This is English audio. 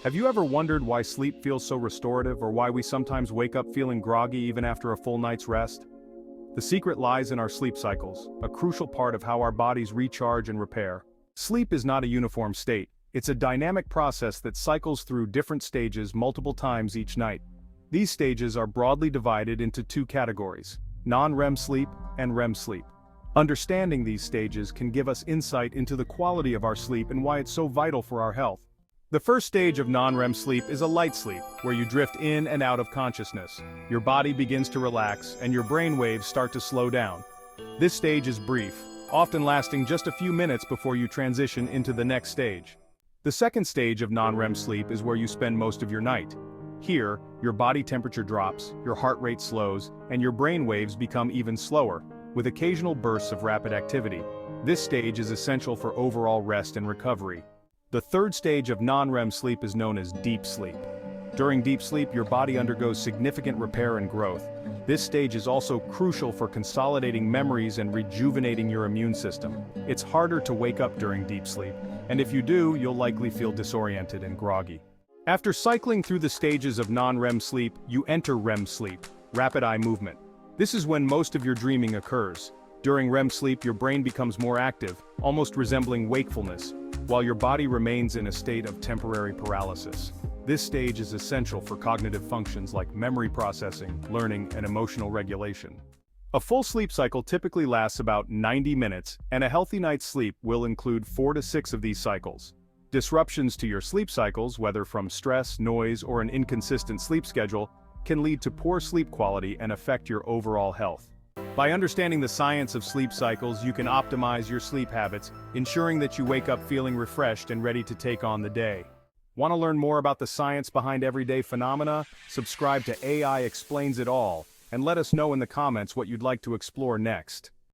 Have you ever wondered why sleep feels so restorative or why we sometimes wake up feeling groggy even after a full night's rest? The secret lies in our sleep cycles, a crucial part of how our bodies recharge and repair. Sleep is not a uniform state. It's a dynamic process that cycles through different stages multiple times each night. These stages are broadly divided into two categories: non-REM sleep and REM sleep. Understanding these stages can give us insight into the quality of our sleep and why it's so vital for our health. The first stage of non-REM sleep is a light sleep, where you drift in and out of consciousness. Your body begins to relax, and your brain waves start to slow down. This stage is brief, often lasting just a few minutes before you transition into the next stage. The second stage of non-REM sleep is where you spend most of your night. Here, your body temperature drops, your heart rate slows, and your brain waves become even slower, with occasional bursts of rapid activity. This stage is essential for overall rest and recovery. The third stage of non-REM sleep is known as deep sleep. During deep sleep, your body undergoes significant repair and growth. This stage is also crucial for consolidating memories and rejuvenating your immune system. It's harder to wake up during deep sleep, and if you do, you'll likely feel disoriented and groggy. After cycling through the stages of non-REM sleep, you enter REM sleep, rapid eye movement. This is when most of your dreaming occurs. During REM sleep, your brain becomes more active, almost resembling wakefulness, while your body remains in a state of temporary paralysis. This stage is essential for cognitive functions like memory processing, learning, and emotional regulation. A full sleep cycle typically lasts about 90 minutes, and a healthy night's sleep will include 4 to 6 of these cycles. Disruptions to your sleep cycles, whether from stress, noise, or an inconsistent sleep schedule, can lead to poor sleep quality and affect your overall health. By understanding the science of sleep cycles, you can optimize your sleep habits, ensuring that you wake up feeling refreshed and ready to take on the day. Want to learn more about the science behind everyday phenomena? Subscribe to AI Explains It All, and let us know in the comments what you'd like to explore next.